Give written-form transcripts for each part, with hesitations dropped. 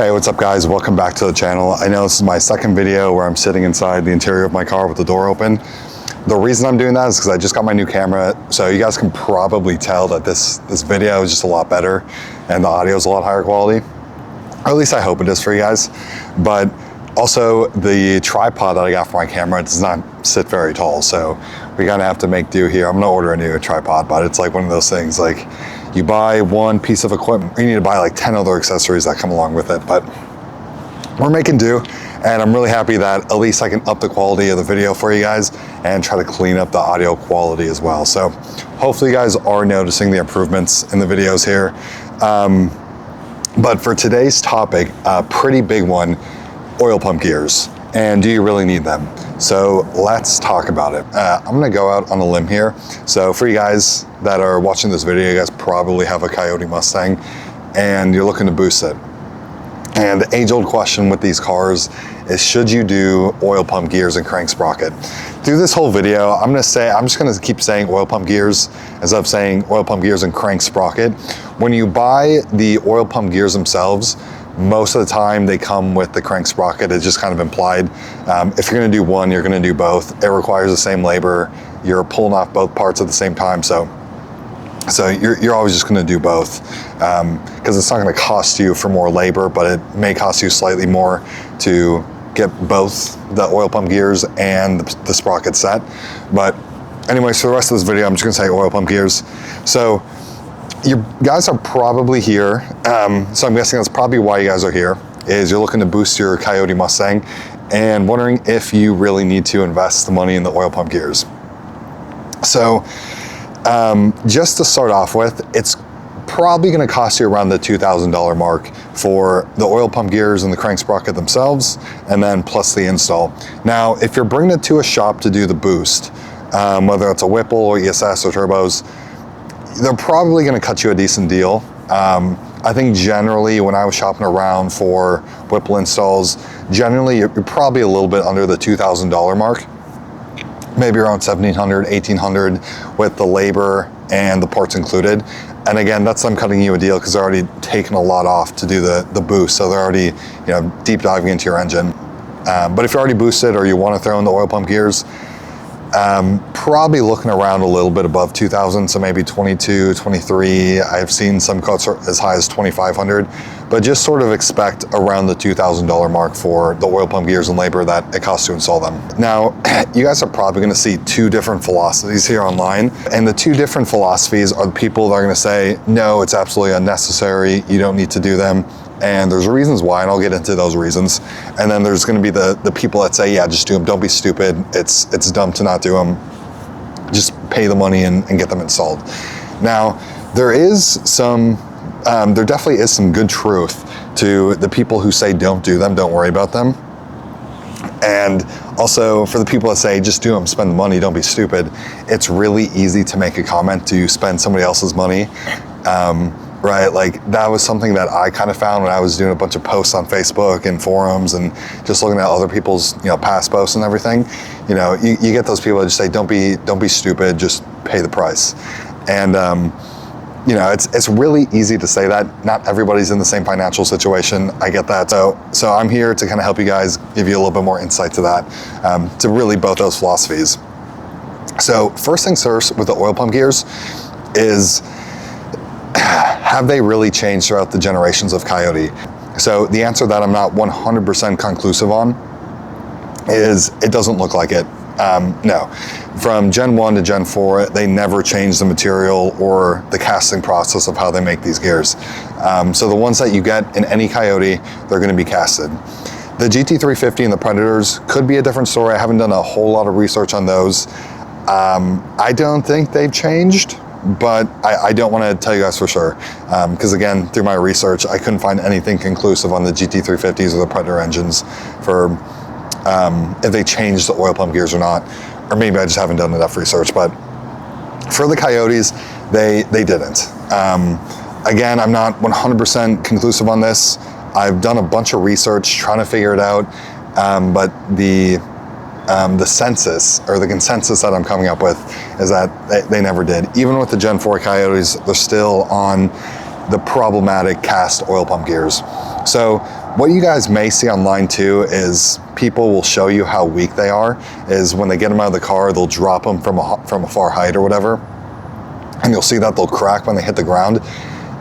Hey, what's up guys? Welcome back to the channel. I know this is my second video where I'm sitting inside the interior of my car with the door open. The reason I'm doing that is because I just got my new camera, so you guys can probably tell that this video is just a lot better and the audio is a lot higher quality. Or at least I hope it is for you guys. But also the tripod that I got for my camera does not sit very tall, so we're gonna have to make do here. I'm gonna order a new tripod, but it's like one of those things, like you buy one piece of equipment, you need to buy like 10 other accessories that come along with it, but we're making do. And I'm really happy that at least I can up the quality of the video for you guys and try to clean up the audio quality as well. So hopefully you guys are noticing the improvements in the videos here. But for today's topic, a pretty big one, oil pump gears. And do you really need them? So let's talk about it. I'm gonna go out on a limb here. So for you guys that are watching this video, you guys probably have a Coyote Mustang and you're looking to boost it. And the age-old question with these cars is, should you do oil pump gears and crank sprocket? Through this whole video, I'm just gonna keep saying oil pump gears as of saying oil pump gears and crank sprocket. When you buy the oil pump gears themselves, most of the time they come with the crank sprocket. It's just kind of implied. If you're gonna do one, you're gonna do both. It requires the same labor. You're pulling off both parts at the same time. So you're always just gonna do both because it's not gonna cost you for more labor, but it may cost you slightly more to get both the oil pump gears and the sprocket set. But anyways, for the rest of this video, I'm just gonna say oil pump gears. So you guys are probably here, so I'm guessing that's probably why you guys are here, is you're looking to boost your Coyote Mustang and wondering if you really need to invest the money in the oil pump gears. So just to start off with, it's probably gonna cost you around the $2,000 mark for the oil pump gears and the crank sprocket themselves, and then plus the install. Now, if you're bringing it to a shop to do the boost, whether it's a Whipple or ESS or turbos, they're probably gonna cut you a decent deal. I think generally when I was shopping around for Whipple installs, generally you're probably a little bit under the $2,000 mark, maybe around $1,700, $1,800 with the labor and the parts included. And again, that's them cutting you a deal because they're already taking a lot off to do the boost. So they're already, deep diving into your engine. But if you're already boosted or you want to throw in the oil pump gears, probably looking around a little bit above 2,000, so maybe 22, 23. I've seen some cuts as high as 2,500, but just sort of expect around the $2,000 mark for the oil pump gears and labor that it costs to install them. Now, you guys are probably gonna see two different philosophies here online, and the two different philosophies are the people that are gonna say, no, it's absolutely unnecessary, you don't need to do them. And there's reasons why, and I'll get into those reasons. And then there's gonna be the people that say, yeah, just do them, don't be stupid. It's dumb to not do them. Just pay the money and get them installed. Now, there definitely is some good truth to the people who say don't do them, don't worry about them. And also for the people that say just do them, spend the money, don't be stupid. It's really easy to make a comment to spend somebody else's money. Right, like that was something that I kind of found when I was doing a bunch of posts on Facebook and forums and just looking at other people's, past posts and everything. You get those people that just say, don't be stupid, just pay the price. And it's really easy to say that. Not everybody's in the same financial situation. I get that. So I'm here to kind of help you guys, give you a little bit more insight to that, to really both those philosophies. So first things first with the oil pump gears is, have they really changed throughout the generations of Coyote? So the answer that I'm not 100% conclusive on is it doesn't look like it. No. From Gen 1 to Gen 4, they never changed the material or the casting process of how they make these gears. So the ones that you get in any Coyote, they're gonna be casted. The GT350 and the Predators could be a different story. I haven't done a whole lot of research on those. I don't think they've changed, but I don't want to tell you guys for sure, because again, through my research, I couldn't find anything conclusive on the GT350s or the Predator engines for if they changed the oil pump gears or not, or maybe I just haven't done enough research. But for the Coyotes, they didn't. Again, I'm not 100% conclusive on this. I've done a bunch of research trying to figure it out, but the census or the consensus that I'm coming up with is that they never did. Even with the Gen 4 Coyotes, they're still on the problematic cast oil pump gears. So what you guys may see online too is people will show you how weak they are, is when they get them out of the car, they'll drop them from a far height or whatever, and you'll see that they'll crack when they hit the ground.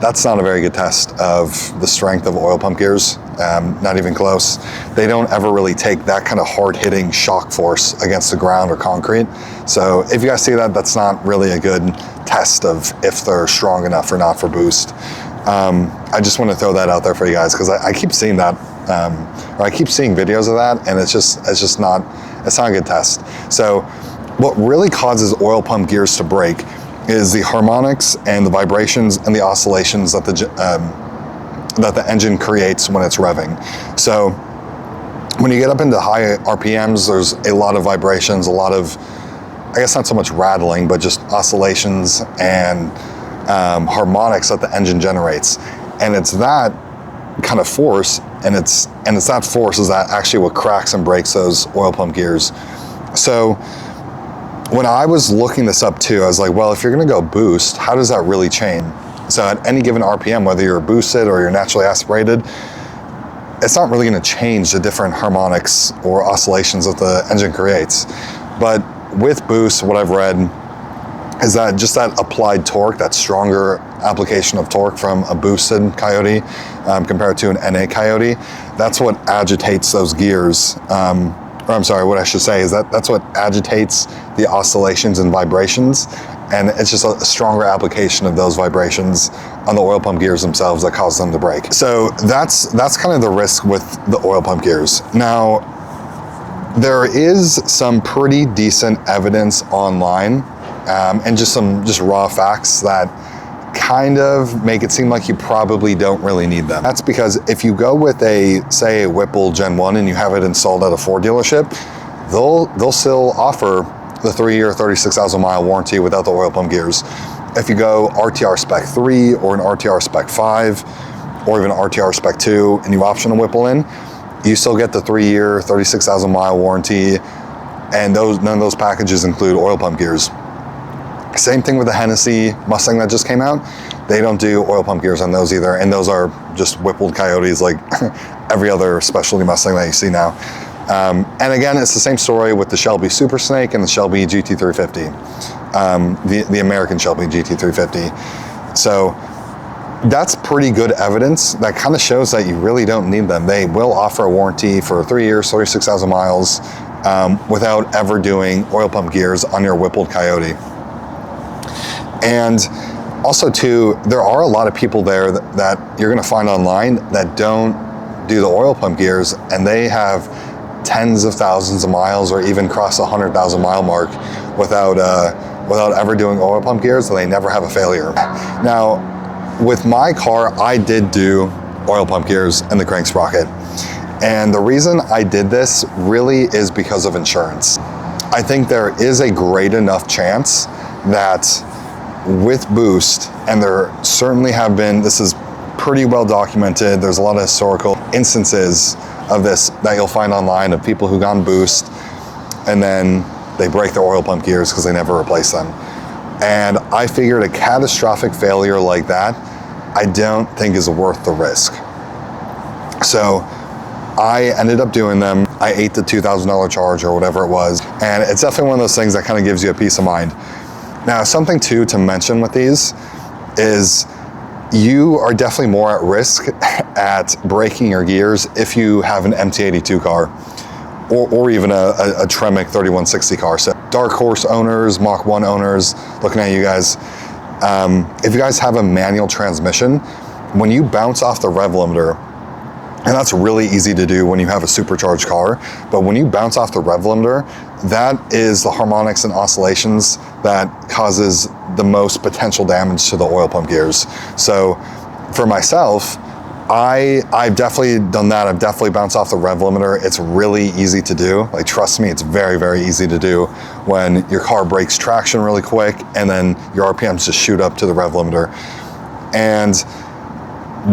That's not a very good test of the strength of oil pump gears, not even close. They don't ever really take that kind of hard-hitting shock force against the ground or concrete. So if you guys see that, that's not really a good test of if they're strong enough or not for boost. I just want to throw that out there for you guys, because I keep seeing that, or I keep seeing videos of that, and it's not a good test. So what really causes oil pump gears to break is the harmonics and the vibrations and the oscillations that the engine creates when it's revving. So when you get up into high RPMs, there's a lot of vibrations, a lot of, I guess not so much rattling, but just oscillations and harmonics that the engine generates. And it's that kind of force, and it's that force is that actually what cracks and breaks those oil pump gears. So when I was looking this up too, I was like, well, if you're gonna go boost, how does that really change? So at any given RPM, whether you're boosted or you're naturally aspirated, it's not really gonna change the different harmonics or oscillations that the engine creates. But with boost, what I've read is that just that applied torque, that stronger application of torque from a boosted Coyote compared to an NA Coyote, that's what agitates those gears. Or I'm sorry, what I should say is that's what agitates the oscillations and vibrations, and it's just a stronger application of those vibrations on the oil pump gears themselves that cause them to break. So that's kind of the risk with the oil pump gears. Now, there is some pretty decent evidence online, and just raw facts that kind of make it seem like you probably don't really need them. That's because if you go with say a Whipple Gen 1 and you have it installed at a Ford dealership, they'll still offer the 3-year, 36,000 mile warranty without the oil pump gears. If you go RTR Spec 3 or an RTR Spec 5 or even RTR Spec 2 and you option a Whipple in, you still get the 3-year, 36,000 mile warranty, and none of those packages include oil pump gears. Same thing with the Hennessy Mustang that just came out. They don't do oil pump gears on those either, and those are just whippled Coyotes like every other specialty Mustang that you see now. And again, it's the same story with the Shelby Super Snake and the Shelby GT350, the American Shelby GT350. So that's pretty good evidence that kind of shows that you really don't need them. They will offer a warranty for 3 years, 36,000 miles, without ever doing oil pump gears on your whippled Coyote. And also too, there are a lot of people there that you're gonna find online that don't do the oil pump gears, and they have tens of thousands of miles or even cross the 100,000 mile mark without ever doing oil pump gears, and they never have a failure. Now, with my car, I did do oil pump gears in the crank sprocket. And the reason I did this really is because of insurance. I think there is a great enough chance that with boost, and there certainly have been, this is pretty well documented, there's a lot of historical instances of this that you'll find online of people who gone boost and then they break their oil pump gears because they never replace them. And I figured a catastrophic failure like that, I don't think is worth the risk. So I ended up doing them. I ate the $2,000 charge or whatever it was. And it's definitely one of those things that kind of gives you a peace of mind. Now, something too to mention with these is you are definitely more at risk at breaking your gears if you have an MT82 car or even a Tremec 3160 car. So Dark Horse owners, Mach 1 owners, looking at you guys, if you guys have a manual transmission, when you bounce off the rev limiter, and that's really easy to do when you have a supercharged car, but when you bounce off the rev limiter, that is the harmonics and oscillations that causes the most potential damage to the oil pump gears. So for myself, I've definitely done that. I've definitely bounced off the rev limiter. It's really easy to do. Like, trust me, it's very, very easy to do when your car breaks traction really quick and then your RPMs just shoot up to the rev limiter. And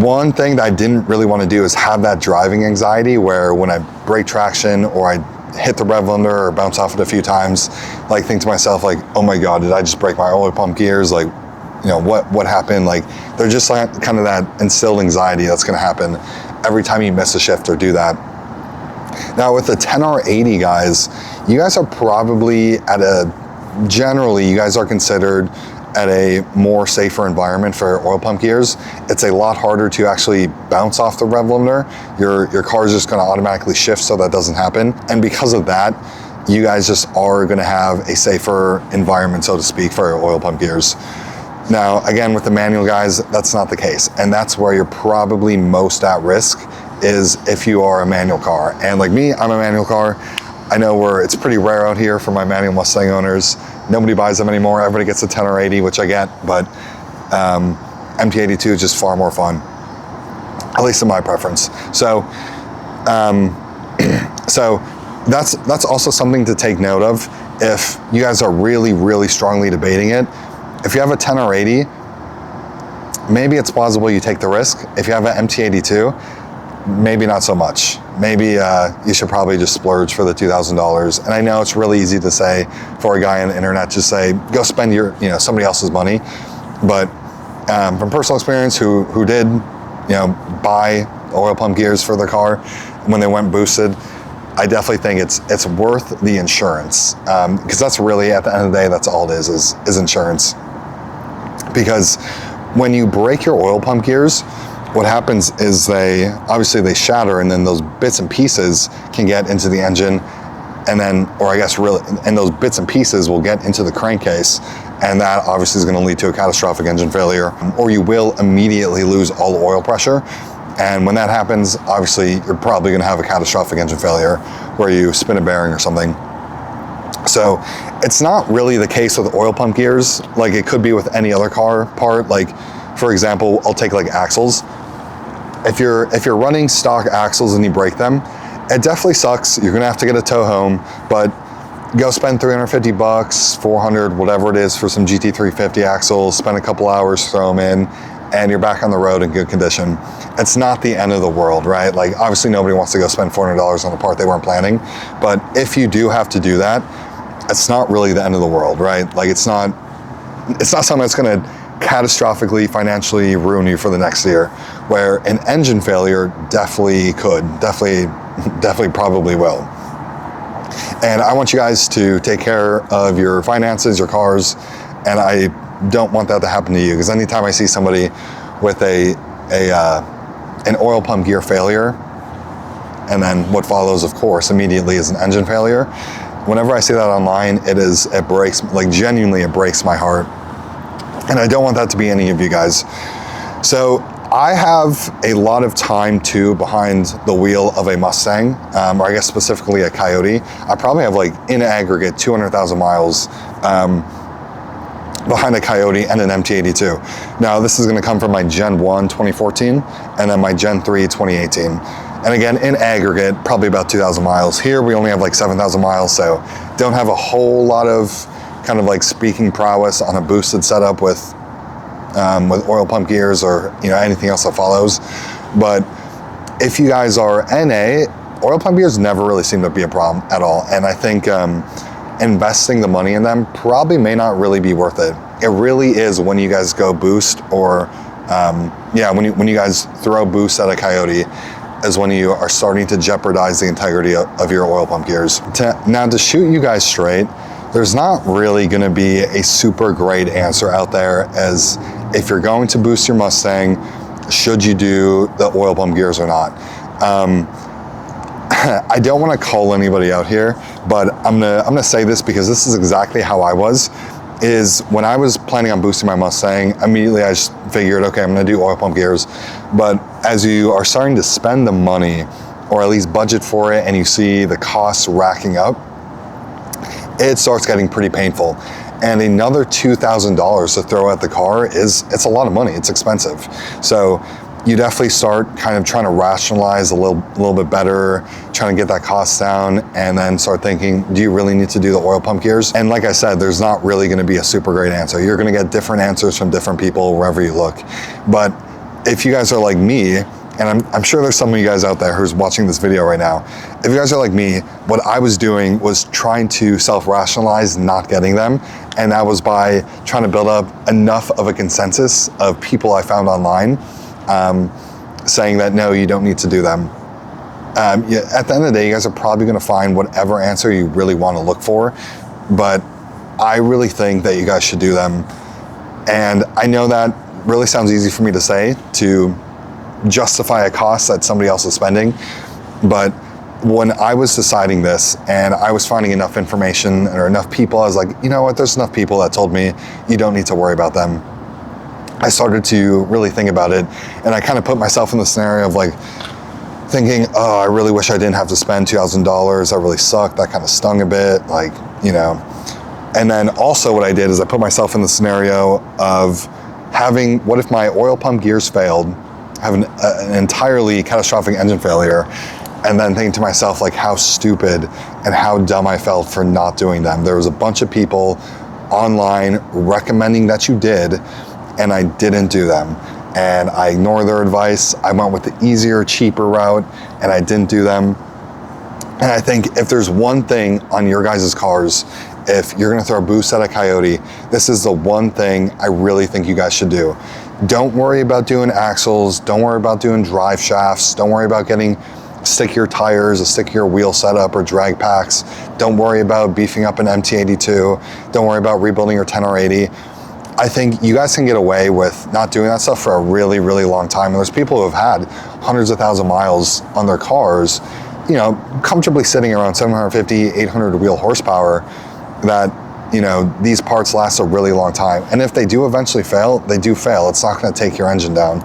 one thing that I didn't really want to do is have that driving anxiety where when I break traction or I hit the rev limiter or bounce off it a few times, like think to myself like, oh my God, did I just break my oil pump gears? Like, what happened. Like, they're just like kind of that instilled anxiety that's going to happen every time you miss a shift or do that. Now with the 10R80 guys, you guys are probably generally you guys are considered at a more safer environment for oil pump gears. It's a lot harder to actually bounce off the rev limiter. Your car is just going to automatically shift, so that doesn't happen. And because of that, you guys just are going to have a safer environment, so to speak, for your oil pump gears. Now, again, with the manual guys, that's not the case. And that's where you're probably most at risk, is if you are a manual car. And like me, I'm a manual car. I know it's pretty rare out here for my manual Mustang owners. Nobody buys them anymore. Everybody gets a 10R80, which I get, but MT82 is just far more fun, at least in my preference. So, so that's also something to take note of if you guys are really, really strongly debating it. If you have a 10R80, maybe it's plausible you take the risk. If you have an MT82, maybe not so much. Maybe you should probably just splurge for the $2,000. And I know it's really easy to say for a guy on the internet, just say, go spend somebody else's money. But from personal experience, who did, buy oil pump gears for their car when they went boosted, I definitely think it's worth the insurance, because that's really, at the end of the day, that's all it is insurance. Because when you break your oil pump gears, what happens is they shatter, and then those bits and pieces can get into the engine, and those bits and pieces will get into the crankcase, and that obviously is going to lead to a catastrophic engine failure, or you will immediately lose all the oil pressure. And when that happens, obviously you're probably going to have a catastrophic engine failure where you spin a bearing or something. So it's not really the case with oil pump gears like it could be with any other car part. Like, for example, I'll take like axles. If you're running stock axles and you break them, it definitely sucks. You're gonna have to get a tow home, but go spend $350, $400, whatever it is for some GT350 axles, spend a couple hours, throw them in, and you're back on the road in good condition. It's not the end of the world, right? Like, obviously nobody wants to go spend $400 on a part they weren't planning, but if you do have to do that, it's not really the end of the world, right? Like, it's not something that's gonna catastrophically financially ruin you for the next year, where an engine failure definitely probably will. And I want you guys to take care of your finances, your cars, and I don't want that to happen to you, because anytime I see somebody with an oil pump gear failure, and then what follows, of course, immediately is an engine failure, whenever I see that online, it breaks, like, genuinely it breaks my heart. And I don't want that to be any of you guys. So I have a lot of time too behind the wheel of a Mustang, or I guess specifically a Coyote. I probably have, like, in aggregate 200,000 miles behind a Coyote and an MT82. Now this is gonna come from my Gen 1 2014 and then my Gen 3 2018. And again, in aggregate, probably about 2,000 miles. Here we only have like 7,000 miles, so don't have a whole lot of kind of like speaking prowess on a boosted setup with oil pump gears or anything else that follows. But if you guys are NA, oil pump gears never really seem to be a problem at all. And I think investing the money in them probably may not really be worth it. It really is when you guys go boost, or when you guys throw boost at a Coyote, is when you are starting to jeopardize the integrity of your oil pump gears. Now, to shoot you guys straight, there's not really going to be a super great answer out there as if you're going to boost your Mustang, should you do the oil pump gears or not. I don't want to call anybody out here, but I'm gonna say this because this is exactly how I was. Is when I was planning on boosting my Mustang, immediately I just figured, okay, I'm gonna do oil pump gears. But as you are starting to spend the money, or at least budget for it, and you see the costs racking up, it starts getting pretty painful. And another $2,000 to throw at the car it's a lot of money, it's expensive. So you definitely start kind of trying to rationalize a little bit better, trying to get that cost down, and then start thinking, do you really need to do the oil pump gears? And like I said, there's not really gonna be a super great answer. You're gonna get different answers from different people wherever you look. But if you guys are like me, and I'm sure there's some of you guys out there who's watching this video right now. If you guys are like me, what I was doing was trying to self-rationalize not getting them, and that was by trying to build up enough of a consensus of people I found online saying that no, you don't need to do them. Yeah, at the end of the day, you guys are probably going to find whatever answer you really want to look for, but I really think that you guys should do them. And I know that really sounds easy for me to say, to justify a cost that somebody else is spending, but when I was deciding this and I was finding enough information or enough people, I was like, you know what, there's enough people that told me you don't need to worry about them. I started to really think about it, and I kind of put myself in the scenario of like thinking, oh, I really wish I didn't have to spend $2,000. That really sucked. That kind of stung a bit, like, you know. And then also what I did is I put myself in the scenario of having, what if my oil pump gears failed, have an entirely catastrophic engine failure, and then thinking to myself like how stupid and how dumb I felt for not doing them. There was a bunch of people online recommending that you did, and I didn't do them. And I ignored their advice. I went with the easier, cheaper route, and I didn't do them. And I think if there's one thing on your guys' cars, if you're gonna throw a boost at a Coyote, this is the one thing I really think you guys should do. Don't worry about doing axles. Don't worry about doing drive shafts. Don't worry about getting stickier tires, a stickier wheel setup, or drag packs. Don't worry about beefing up an MT82. Don't worry about rebuilding your 10R80. I think you guys can get away with not doing that stuff for a really, really long time. And there's people who have had hundreds of thousands of miles on their cars, you know, comfortably sitting around 750, 800 wheel horsepower, that, you know, these parts last a really long time. And if they do eventually fail, they do fail. It's not going to take your engine down,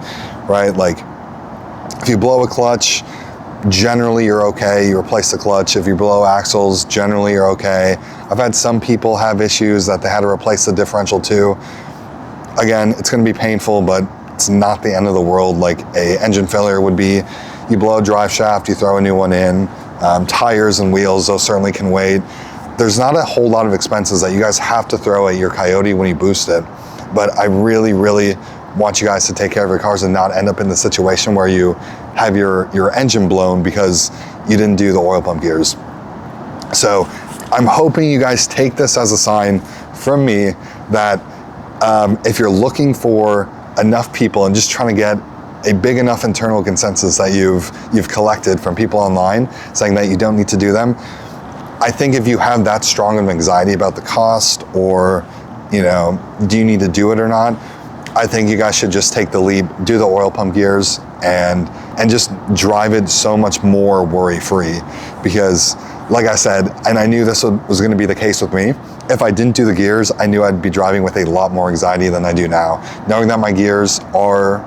right? Like, if you blow a clutch, generally you're okay. You replace the clutch. If you blow axles, generally you're okay. I've had some people have issues that they had to replace the differential too. Again, it's going to be painful, but it's not the end of the world like a engine failure would be. You blow a drive shaft, you throw a new one in. Tires and wheels, those certainly can wait. There's not a whole lot of expenses that you guys have to throw at your Coyote when you boost it, but I really, really want you guys to take care of your cars and not end up in the situation where you have your engine blown because you didn't do the oil pump gears. So I'm hoping you guys take this as a sign from me that if you're looking for enough people and just trying to get a big enough internal consensus that you've collected from people online saying that you don't need to do them, I think if you have that strong of anxiety about the cost, or, you know, do you need to do it or not, I think you guys should just take the leap, do the oil pump gears, and just drive it so much more worry-free. Because, like I said, and I knew this was going to be the case with me, if I didn't do the gears, I knew I'd be driving with a lot more anxiety than I do now. Knowing that my gears are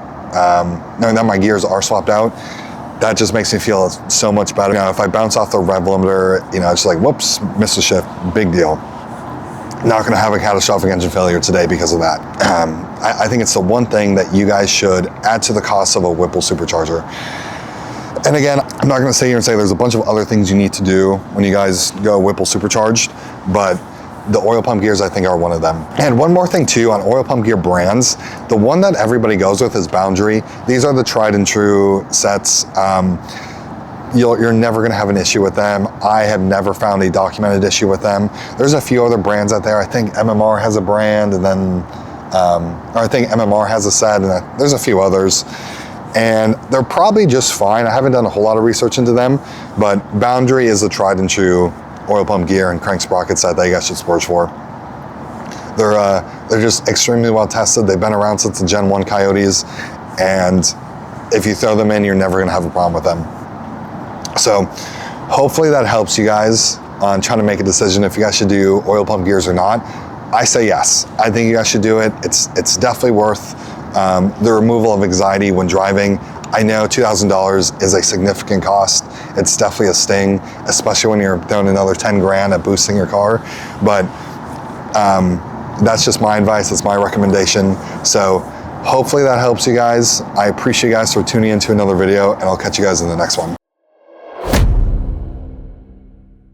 swapped out, that just makes me feel so much better. You know, if I bounce off the rev limiter, you know, it's like, whoops, missed a shift, big deal. Not gonna have a catastrophic engine failure today because of that. I think it's the one thing that you guys should add to the cost of a Whipple supercharger. And again, I'm not gonna sit here and say there's a bunch of other things you need to do when you guys go Whipple supercharged, but the oil pump gears, I think, are one of them. And one more thing too on oil pump gear brands, the one that everybody goes with is Boundary. These are the tried and true sets. You're never gonna have an issue with them. I have never found a documented issue with them. There's a few other brands out there. I think MMR has a brand, and then, or I think MMR has a set, and there's a few others. And they're probably just fine. I haven't done a whole lot of research into them, but Boundary is a tried and true oil pump gear and crank sprocket set that you guys should splurge for. They're just extremely well tested. They've been around since the Gen 1 Coyotes, and if you throw them in, you're never gonna have a problem with them. So hopefully that helps you guys on trying to make a decision if you guys should do oil pump gears or not. I say yes. I think you guys should do it. It's definitely worth the removal of anxiety when driving. I know $2,000 is a significant cost. It's definitely a sting, especially when you're throwing another 10 grand at boosting your car. But that's just my advice. That's my recommendation. So hopefully that helps you guys. I appreciate you guys for tuning into another video, and I'll catch you guys in the next one.